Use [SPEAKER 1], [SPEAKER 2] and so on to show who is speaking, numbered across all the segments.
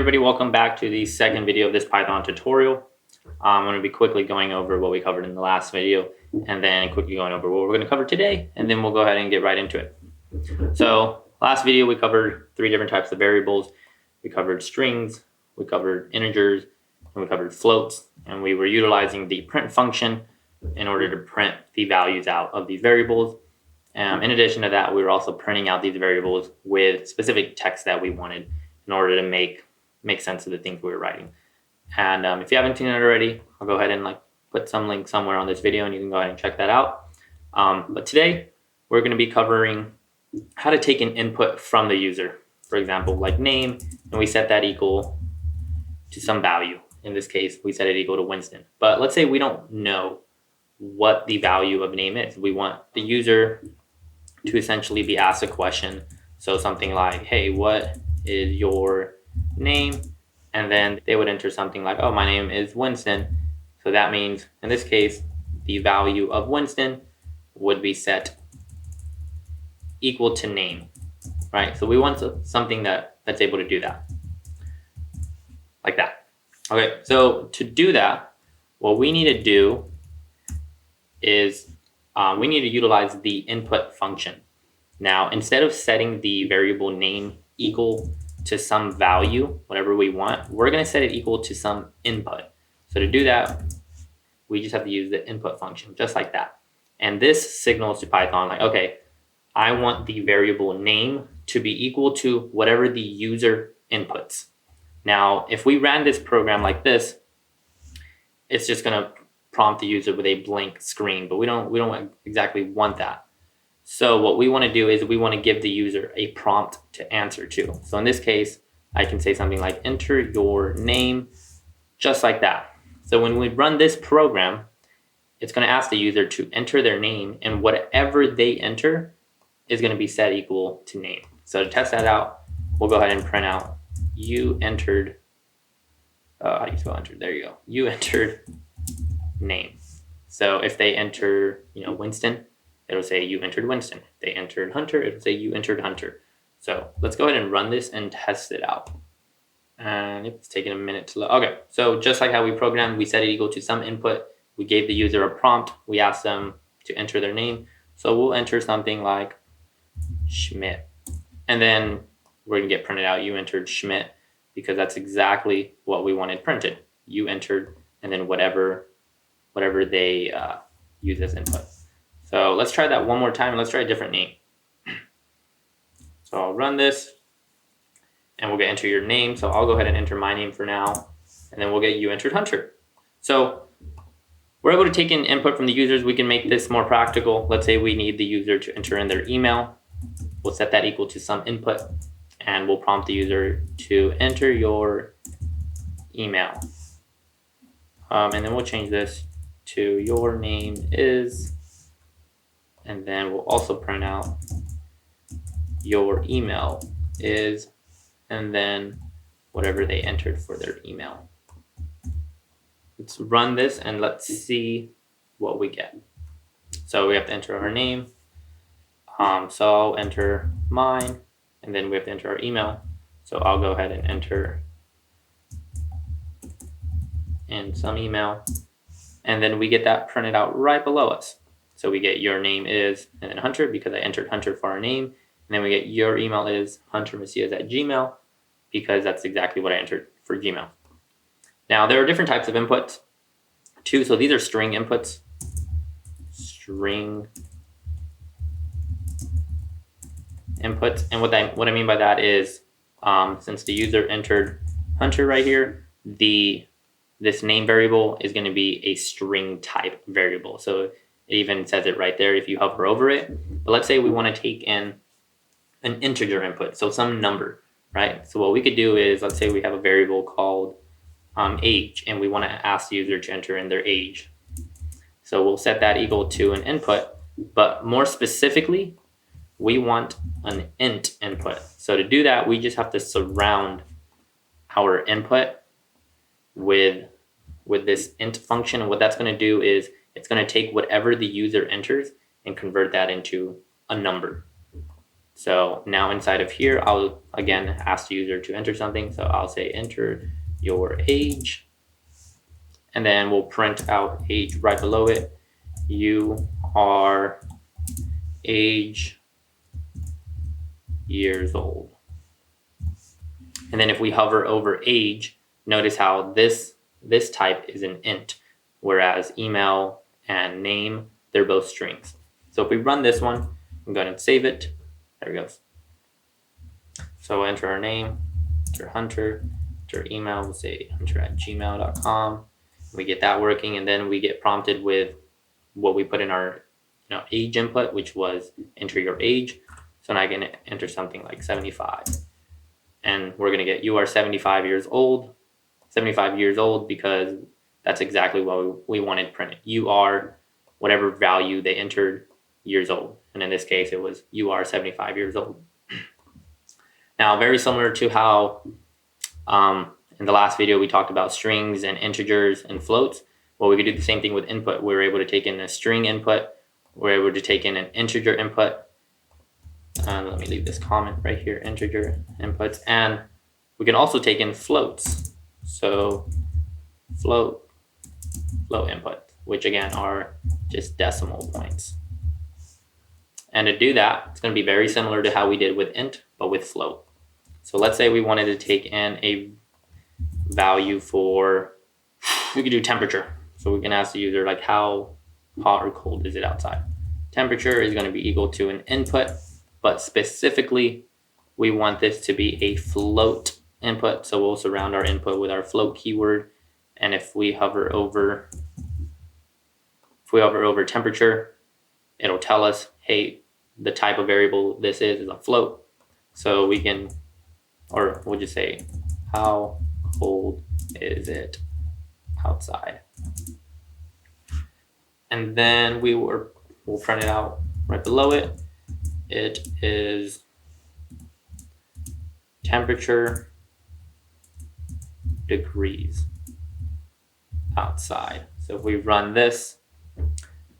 [SPEAKER 1] everybody, welcome back to the second video of this Python tutorial. I'm going to be quickly going over what we covered in the last video and then quickly going over what we're going to cover today, and then we'll go ahead and get right into it. So last video we covered 3 different types of variables. We covered strings, we covered integers, and we covered floats, and we were utilizing the print function in order to print the values out of these variables. In addition to that, we were also printing out these variables with specific text that we wanted in order to make sense of the things we were writing. And if you haven't seen it already, I'll go ahead and put some link somewhere on this video and you can go ahead and check that out. But today we're going to be covering how to take an input from the user. For example, like name, and we set that equal to some value. In this case, we set it equal to Winston. But let's say we don't know what the value of name is. We want the user to essentially be asked a question. So something like, hey, what is your name? And then they would enter something like, oh, my name is Winston. So that means in this case, the value of Winston would be set equal to name, right? So we want something that's able to do that, like that. Okay, so to do that, what we need to do is we need to utilize the input function. Now, instead of setting the variable name equal to some value, whatever we want, we're going to set it equal to some input. So to do that, we just have to use the input function, just like that. And this signals to Python like, okay, I want the variable name to be equal to whatever the user inputs. Now, if we ran this program like this, it's just going to prompt the user with a blank screen, but we don't exactly want that. So what we want to do is we want to give the user a prompt to answer to. So in this case, I can say something like enter your name, just like that. So when we run this program, it's going to ask the user to enter their name, and whatever they enter is going to be set equal to name. So to test that out, we'll go ahead and print out you entered, how do you spell entered? There you go. You entered name. So if they enter, Winston, it'll say you entered Winston. If they entered Hunter, it'll say you entered Hunter. So let's go ahead and run this and test it out. And it's taking a minute to load. Okay, so just like how we programmed, we set it equal to some input. We gave the user a prompt. We asked them to enter their name. So we'll enter something like Schmidt. And then we're going to get printed out, you entered Schmidt, because that's exactly what we wanted printed. You entered, and then whatever they use as input. So let's try that one more time, and let's try a different name. So I'll run this, and we'll get enter your name. So I'll go ahead and enter my name for now, and then we'll get you entered Hunter. So we're able to take in input from the users. We can make this more practical. Let's say we need the user to enter in their email. We'll set that equal to some input, and we'll prompt the user to enter your email. And then we'll change this to your name is, and then we'll also print out your email is, and then whatever they entered for their email. Let's run this and let's see what we get. So we have to enter our name. So I'll enter mine, and then we have to enter our email. So I'll go ahead and enter in some email, and then we get that printed out right below us. So we get your name is, and then Hunter, because I entered Hunter for our name. And then we get your email is huntermacias@gmail, because that's exactly what I entered for Gmail. Now there are different types of inputs too. So these are string inputs. String inputs. And what I mean by that is, since the user entered Hunter right here, this name variable is going to be a string type variable. So it even says it right there if you hover over it. But let's say we want to take in an integer input, so some number, right? So what we could do is, let's say we have a variable called age, and we want to ask the user to enter in their age. So we'll set that equal to an input, but more specifically, we want an int input. So to do that, we just have to surround our input with this int function. And what that's going to do is it's going to take whatever the user enters and convert that into a number. So now inside of here, I'll again ask the user to enter something. So I'll say enter your age, and then we'll print out age right below it. You are age years old. And then if we hover over age, notice how this type is an int, whereas email and name, they're both strings. So if we run this one, I'm going to save it. There it goes. So we'll enter our name, enter Hunter, enter email, we'll say hunter@gmail.com. We get that working, and then we get prompted with what we put in our age input, which was enter your age. So now I can enter something like 75. And we're going to get you are 75 years old. 75 years old because that's exactly what we wanted printed. You are whatever value they entered years old. And in this case, it was you are 75 years old. Now, very similar to how in the last video we talked about strings and integers and floats. Well, we could do the same thing with input. We're able to take in a string input. We're able to take in an integer input. Let me leave this comment right here, integer inputs. And we can also take in floats. So float input, which again are just decimal points. And to do that, it's going to be very similar to how we did with int, but with float. So let's say we wanted to take in a value for, we could do temperature. So we can ask the user like how hot or cold is it outside? Temperature is going to be equal to an input, but specifically we want this to be a float input. So we'll surround our input with our float keyword. And if we hover over temperature, it'll tell us, hey, the type of variable this is a float. So we can, or we'll just say, how cold is it outside? And then we'll print it out right below it. It is temperature degrees outside. So if we run this, we're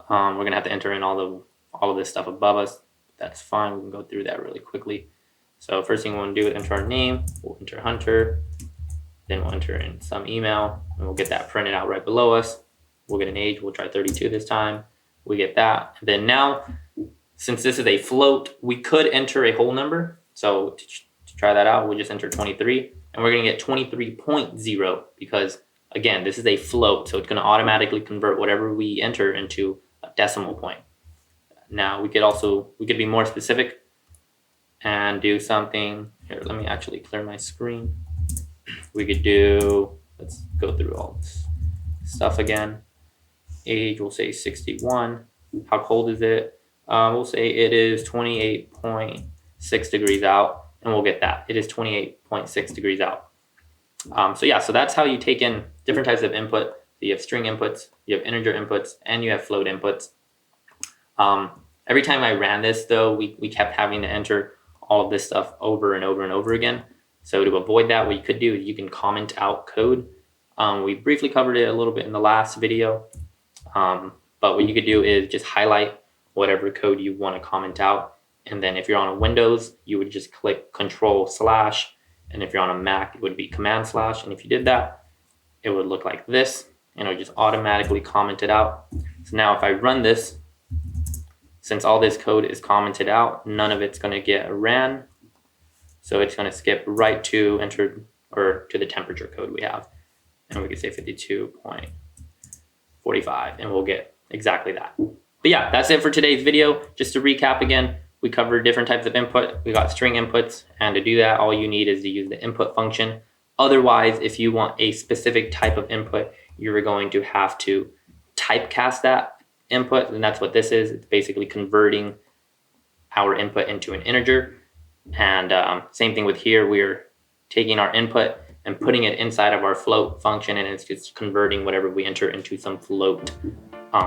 [SPEAKER 1] gonna have to enter in all of this stuff above us. That's fine. We can go through that really quickly. So first thing we want to do is enter our name. We'll enter Hunter. Then we'll enter in some email, and we'll get that printed out right below us. We'll get an age. We'll try 32 this time. We get that. And then now, since this is a float, we could enter a whole number. So to try that out, we'll just enter 23, and we're going to get 23.0 because, again, this is a float. So it's going to automatically convert whatever we enter into a decimal point. Now, we could be more specific and do something. Here, let me actually clear my screen. We could do, let's go through all this stuff again. Age, we'll say 61. How cold is it? We'll say it is 28.6 degrees out, and we'll get that. It is 28.6 degrees out. So that's how you take in different types of input. So you have string inputs, you have integer inputs, and you have float inputs. Every time I ran this, though, we kept having to enter all of this stuff over and over and over again. So to avoid that, what you could do is you can comment out code. We briefly covered it a little bit in the last video. But what you could do is just highlight whatever code you want to comment out. And then if you're on a Windows, you would just click Control/. And if you're on a Mac, it would be Command/. And if you did that, it would look like this. And it would just automatically comment it out. So now if I run this, since all this code is commented out, none of it's going to get ran. So it's going to skip right to to the temperature code we have. And we can say 52.45, and we'll get exactly that. But yeah, that's it for today's video. Just to recap again, we covered different types of input. We got string inputs, and to do that, all you need is to use the input function. Otherwise, if you want a specific type of input, you're going to have to typecast that input, and that's what this is. It's basically converting our input into an integer. And same thing with here, we're taking our input and putting it inside of our float function, and it's just converting whatever we enter into some float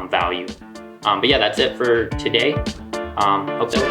[SPEAKER 1] value. But yeah, that's it for today. Hope that